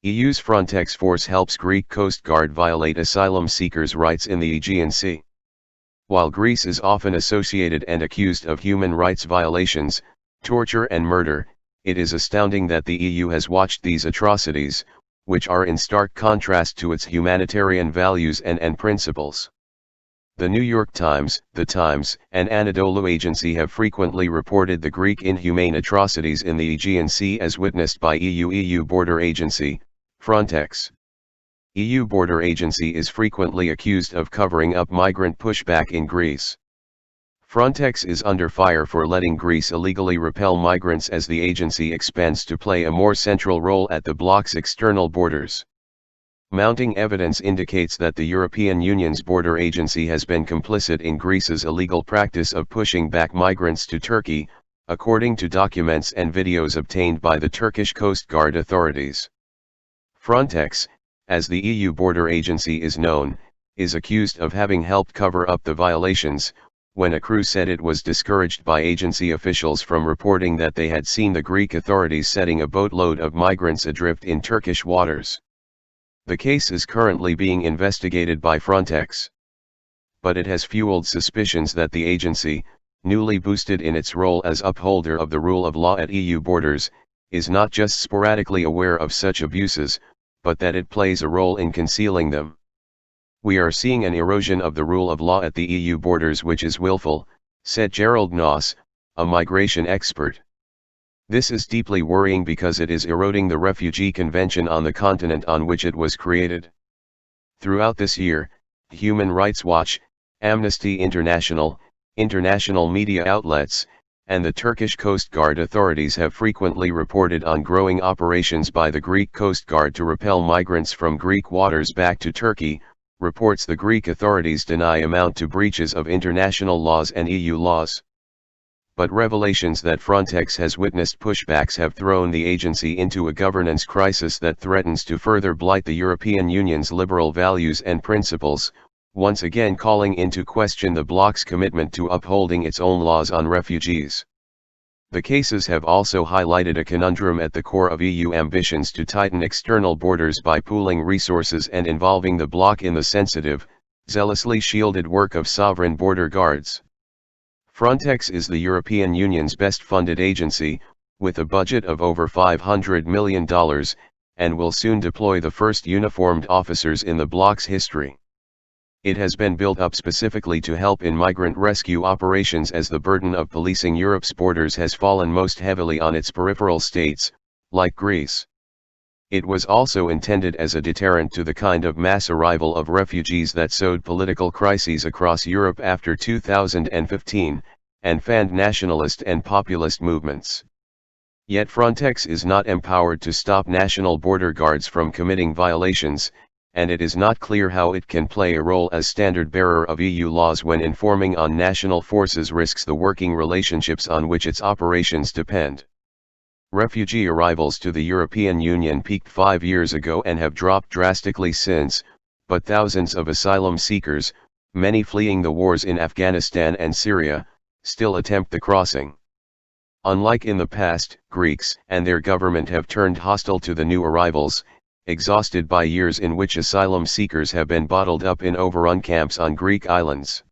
EU's Frontex force helps Greek Coast Guard violate asylum seekers' rights in the Aegean Sea. While Greece is often associated and accused of human rights violations, torture and murder, it is astounding that the EU has watched these atrocities, which are in stark contrast to its humanitarian values and principles. The New York Times, The Times, and Anadolu Agency have frequently reported the Greek inhumane atrocities in the Aegean Sea as witnessed by EU border agency, Frontex. EU border agency is frequently accused of covering up migrant pushback in Greece. Frontex is under fire for letting Greece illegally repel migrants as the agency expands to play a more central role at the bloc's external borders. Mounting evidence indicates that the European Union's border agency has been complicit in Greece's illegal practice of pushing back migrants to Turkey, according to documents and videos obtained by the Turkish Coast Guard authorities. Frontex, as the EU border agency is known, is accused of having helped cover up the violations, when a crew said it was discouraged by agency officials from reporting that they had seen the Greek authorities setting a boatload of migrants adrift in Turkish waters. The case is currently being investigated by Frontex. But it has fueled suspicions that the agency, newly boosted in its role as upholder of the rule of law at EU borders, is not just sporadically aware of such abuses, but that it plays a role in concealing them. "We are seeing an erosion of the rule of law at the EU borders which is willful," said Gerald Noss, a migration expert. "This is deeply worrying because it is eroding the Refugee Convention on the continent on which it was created." Throughout this year, Human Rights Watch, Amnesty International, international media outlets, and the Turkish Coast Guard authorities have frequently reported on growing operations by the Greek Coast Guard to repel migrants from Greek waters back to Turkey. Reports the Greek authorities deny amount to breaches of international laws and EU laws. But revelations that Frontex has witnessed pushbacks have thrown the agency into a governance crisis that threatens to further blight the European Union's liberal values and principles, once again calling into question the bloc's commitment to upholding its own laws on refugees. The cases have also highlighted a conundrum at the core of EU ambitions to tighten external borders by pooling resources and involving the bloc in the sensitive, zealously shielded work of sovereign border guards. Frontex is the European Union's best-funded agency, with a budget of over $500 million, and will soon deploy the first uniformed officers in the bloc's history. It has been built up specifically to help in migrant rescue operations as the burden of policing Europe's borders has fallen most heavily on its peripheral states, like Greece. It was also intended as a deterrent to the kind of mass arrival of refugees that sowed political crises across Europe after 2015, and fanned nationalist and populist movements. Yet Frontex is not empowered to stop national border guards from committing violations, and it is not clear how it can play a role as standard-bearer of EU laws when informing on national forces risks the working relationships on which its operations depend. Refugee arrivals to the European Union peaked 5 years ago and have dropped drastically since, but thousands of asylum seekers, many fleeing the wars in Afghanistan and Syria, still attempt the crossing. Unlike in the past, Greeks and their government have turned hostile to the new arrivals, exhausted by years in which asylum seekers have been bottled up in overrun camps on Greek islands.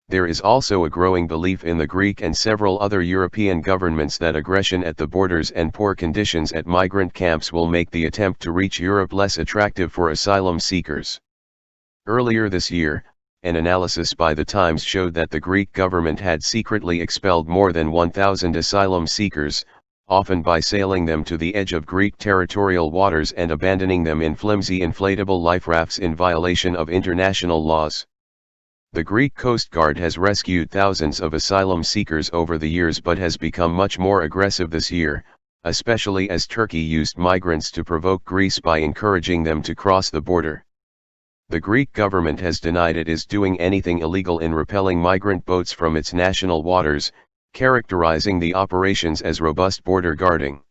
There is also a growing belief in the Greek and several other European governments that aggression at the borders and poor conditions at migrant camps will make the attempt to reach Europe less attractive for asylum seekers. Earlier this year, an analysis by The Times showed that the Greek government had secretly expelled more than 1,000 asylum seekers, often by sailing them to the edge of Greek territorial waters and abandoning them in flimsy inflatable life rafts in violation of international laws. The Greek Coast Guard has rescued thousands of asylum seekers over the years but has become much more aggressive this year, especially as Turkey used migrants to provoke Greece by encouraging them to cross the border. The Greek government has denied it is doing anything illegal in repelling migrant boats from its national waters, characterizing the operations as robust border guarding.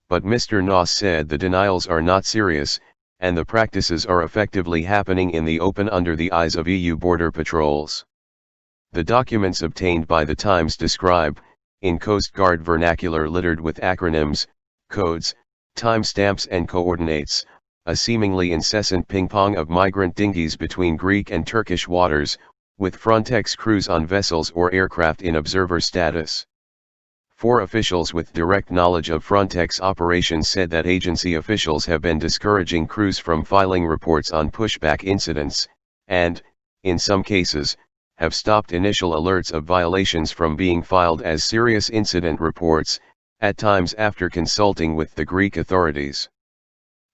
But Mr. Noss said the denials are not serious, and the practices are effectively happening in the open under the eyes of EU border patrols. The documents obtained by The Times describe, in Coast Guard vernacular littered with acronyms, codes, timestamps and coordinates, a seemingly incessant ping-pong of migrant dinghies between Greek and Turkish waters, with Frontex crews on vessels or aircraft in observer status. 4 officials with direct knowledge of Frontex operations said that agency officials have been discouraging crews from filing reports on pushback incidents, and, in some cases, have stopped initial alerts of violations from being filed as serious incident reports, at times after consulting with the Greek authorities.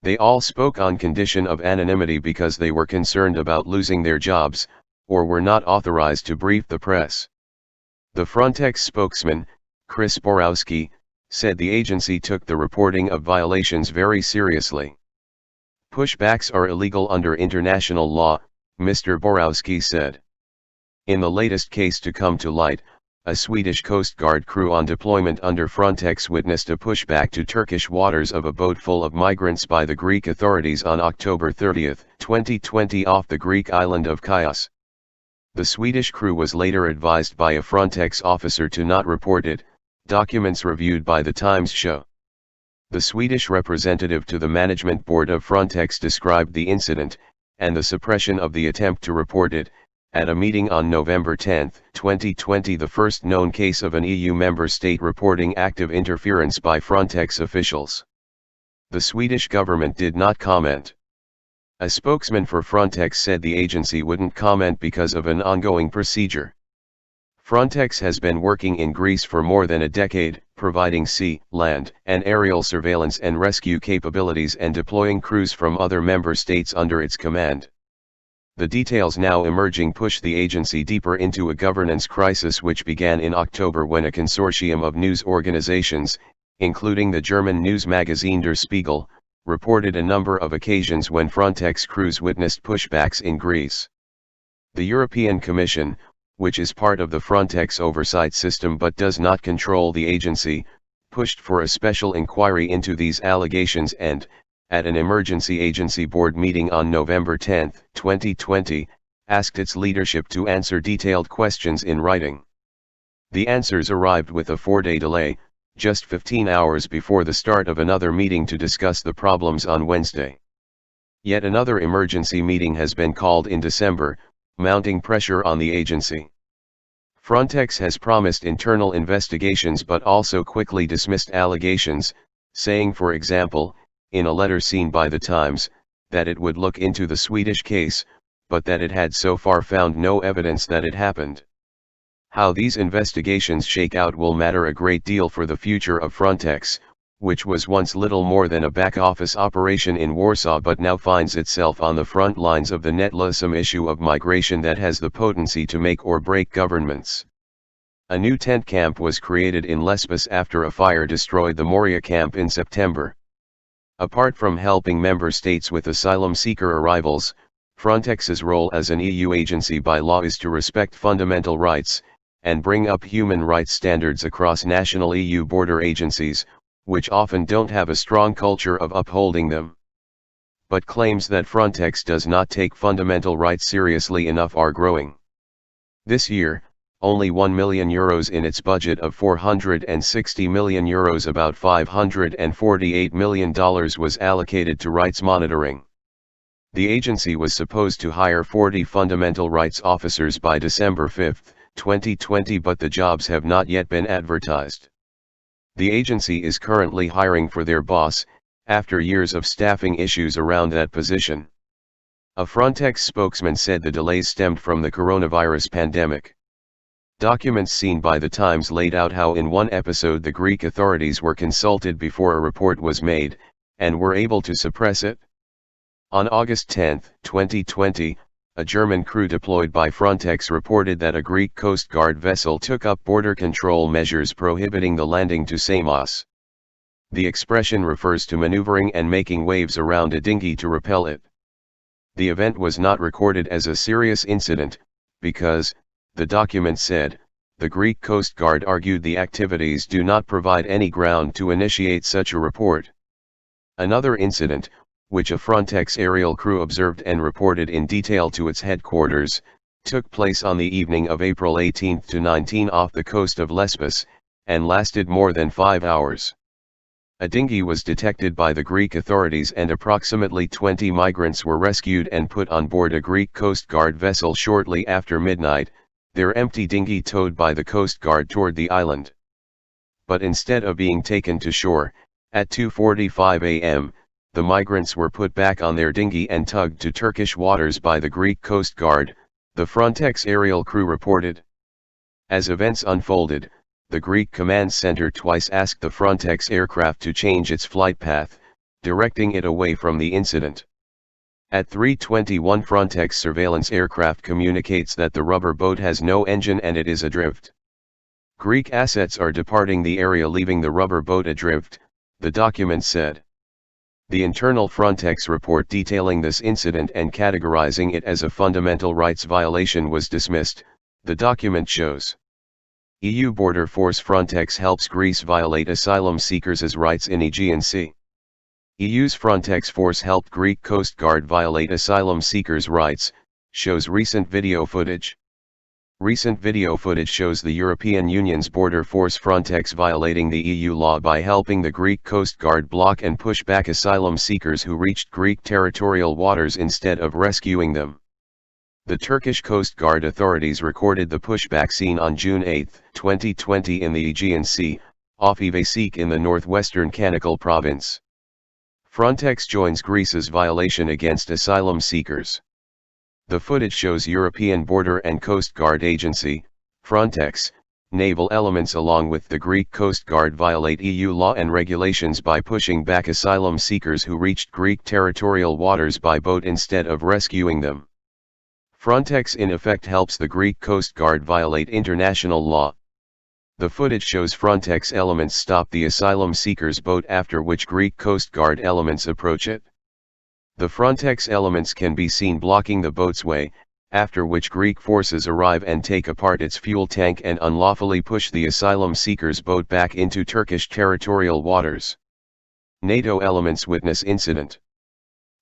They all spoke on condition of anonymity because they were concerned about losing their jobs, or were not authorized to brief the press. The Frontex spokesman, Chris Borowski, said the agency took the reporting of violations very seriously. Pushbacks are illegal under international law, Mr. Borowski said. In the latest case to come to light, a Swedish Coast Guard crew on deployment under Frontex witnessed a pushback to Turkish waters of a boat full of migrants by the Greek authorities on October 30, 2020 off the Greek island of Chios. The Swedish crew was later advised by a Frontex officer to not report it, documents reviewed by the Times show. The Swedish representative to the management board of Frontex described the incident, and the suppression of the attempt to report it, at a meeting on November 10, 2020, the first known case of an EU member state reporting active interference by Frontex officials. The Swedish government did not comment. A spokesman for Frontex said the agency wouldn't comment because of an ongoing procedure. Frontex has been working in Greece for more than a decade, providing sea, land, and aerial surveillance and rescue capabilities and deploying crews from other member states under its command. The details now emerging push the agency deeper into a governance crisis which began in October when a consortium of news organizations, including the German news magazine Der Spiegel, reported a number of occasions when Frontex crews witnessed pushbacks in Greece. The European Commission, which is part of the Frontex oversight system but does not control the agency, pushed for a special inquiry into these allegations and, at an emergency agency board meeting on November 10, 2020, asked its leadership to answer detailed questions in writing. The answers arrived with a 4-day delay, just 15 hours before the start of another meeting to discuss the problems on Wednesday. Yet another emergency meeting has been called in December, mounting pressure on the agency. Frontex has promised internal investigations but also quickly dismissed allegations, saying, for example, in a letter seen by the Times, that it would look into the Swedish case, but that it had so far found no evidence that it happened. How these investigations shake out will matter a great deal for the future of Frontex, which was once little more than a back-office operation in Warsaw but now finds itself on the front lines of the nettlesome issue of migration that has the potency to make or break governments. A new tent camp was created in Lesbos after a fire destroyed the Moria camp in September. Apart from helping member states with asylum seeker arrivals, Frontex's role as an EU agency by law is to respect fundamental rights, and bring up human rights standards across national EU border agencies, which often don't have a strong culture of upholding them. But claims that Frontex does not take fundamental rights seriously enough are growing. This year, only €1 million in its budget of €460 million, about $548 million, was allocated to rights monitoring. The agency was supposed to hire 40 fundamental rights officers by December 5, 2020, but the jobs have not yet been advertised. The agency is currently hiring for their boss, after years of staffing issues around that position. A Frontex spokesman said the delays stemmed from the coronavirus pandemic. Documents seen by the Times laid out how in one episode the Greek authorities were consulted before a report was made, and were able to suppress it. On August 10, 2020, a German crew deployed by Frontex reported that a Greek Coast Guard vessel took up border control measures prohibiting the landing to Samos. The expression refers to maneuvering and making waves around a dinghy to repel it. The event was not recorded as a serious incident, because, the document said, the Greek Coast Guard argued the activities do not provide any ground to initiate such a report. Another incident, which a Frontex aerial crew observed and reported in detail to its headquarters, took place on the evening of April 18 to 19 off the coast of Lesbos, and lasted more than 5 hours. A dinghy was detected by the Greek authorities and approximately 20 migrants were rescued and put on board a Greek Coast Guard vessel shortly after midnight, their empty dinghy towed by the Coast Guard toward the island. But instead of being taken to shore, at 2:45 a.m., the migrants were put back on their dinghy and tugged to Turkish waters by the Greek Coast Guard, the Frontex aerial crew reported. As events unfolded, the Greek command center twice asked the Frontex aircraft to change its flight path, directing it away from the incident. At 3:21 Frontex surveillance aircraft communicates that the rubber boat has no engine and it is adrift. Greek assets are departing the area leaving the rubber boat adrift, the document said. The internal Frontex report detailing this incident and categorizing it as a fundamental rights violation was dismissed, the document shows. EU border force Frontex helps Greece violate asylum seekers' rights in Aegean Sea. EU's Frontex force helped Greek Coast Guard violate asylum seekers' rights, shows recent video footage. Recent video footage shows the European Union's border force Frontex violating the EU law by helping the Greek Coast Guard block and push back asylum seekers who reached Greek territorial waters instead of rescuing them. The Turkish Coast Guard authorities recorded the pushback scene on June 8, 2020 in the Aegean Sea, off Ivasik in the northwestern Canical province. Frontex joins Greece's violation against asylum seekers. The footage shows European Border and Coast Guard Agency, Frontex, naval elements along with the Greek Coast Guard violate EU law and regulations by pushing back asylum seekers who reached Greek territorial waters by boat instead of rescuing them. Frontex in effect helps the Greek Coast Guard violate international law. The footage shows Frontex elements stop the asylum seekers' boat after which Greek Coast Guard elements approach it. The Frontex elements can be seen blocking the boat's way, after which Greek forces arrive and take apart its fuel tank and unlawfully push the asylum seekers' boat back into Turkish territorial waters. NATO elements witness incident.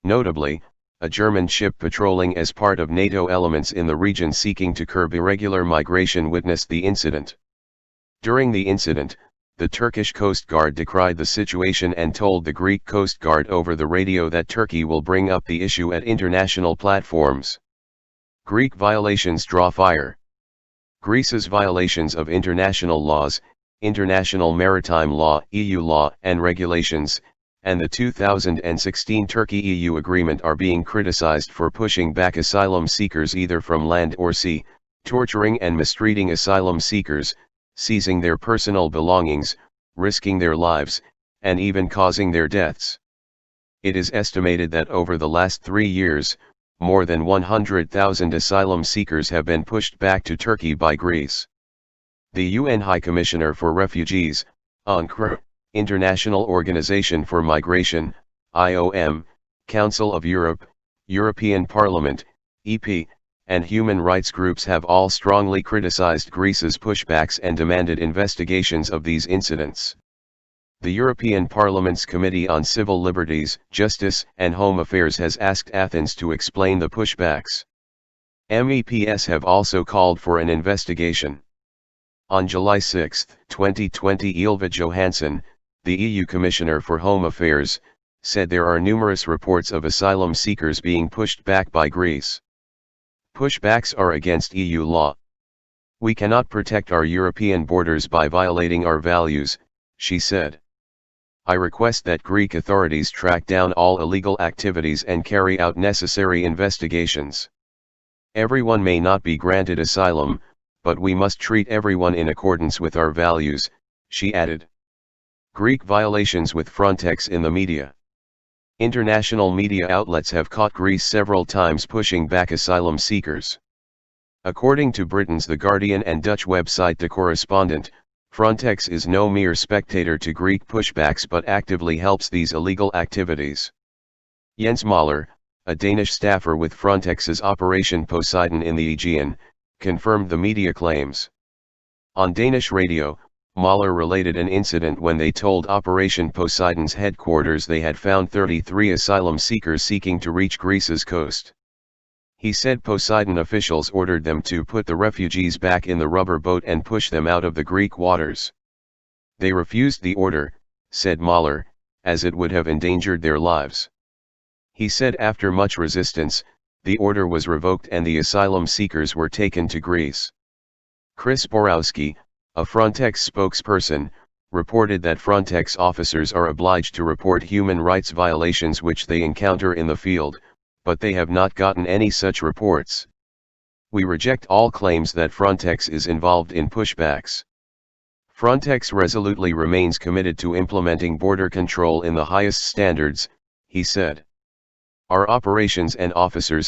Notably, a German ship patrolling as part of NATO elements in the region seeking to curb irregular migration witnessed the incident. During the incident, the Turkish Coast Guard decried the situation and told the Greek Coast Guard over the radio that Turkey will bring up the issue at international platforms. Greek violations draw fire. Greece's violations of international laws, international maritime law, EU law and regulations, and the 2016 Turkey-EU agreement are being criticized for pushing back asylum seekers either from land or sea, torturing and mistreating asylum seekers, seizing their personal belongings, risking their lives, and even causing their deaths. It is estimated that over the last 3 years, more than 100,000 asylum seekers have been pushed back to Turkey by Greece. The UN High Commissioner for Refugees, UNHCR, International Organization for Migration, IOM, Council of Europe, European Parliament, EP, and human rights groups have all strongly criticized Greece's pushbacks and demanded investigations of these incidents. The European Parliament's Committee on Civil Liberties, Justice and Home Affairs has asked Athens to explain the pushbacks. MEPs have also called for an investigation. On July 6, 2020, Ylva Johansson, the EU Commissioner for Home Affairs, said there are numerous reports of asylum seekers being pushed back by Greece. Pushbacks are against EU law. We cannot protect our European borders by violating our values, she said. I request that Greek authorities track down all illegal activities and carry out necessary investigations. Everyone may not be granted asylum, but we must treat everyone in accordance with our values, she added. Greek violations with Frontex in the media. International media outlets have caught Greece several times pushing back asylum seekers. According to Britain's The Guardian and Dutch website The Correspondent, Frontex is no mere spectator to Greek pushbacks but actively helps these illegal activities. Jens Mahler, a Danish staffer with Frontex's Operation Poseidon in the Aegean, confirmed the media claims. On Danish radio, Mahler related an incident when they told Operation Poseidon's headquarters they had found 33 asylum seekers seeking to reach Greece's coast. He said Poseidon officials ordered them to put the refugees back in the rubber boat and push them out of the Greek waters. They refused the order, said Mahler, as it would have endangered their lives. He said after much resistance, the order was revoked and the asylum seekers were taken to Greece. Chris Borowski, a Frontex spokesperson, reported that Frontex officers are obliged to report human rights violations which they encounter in the field, but they have not gotten any such reports. We reject all claims that Frontex is involved in pushbacks. Frontex resolutely remains committed to implementing border control in the highest standards, he said. Our operations and officers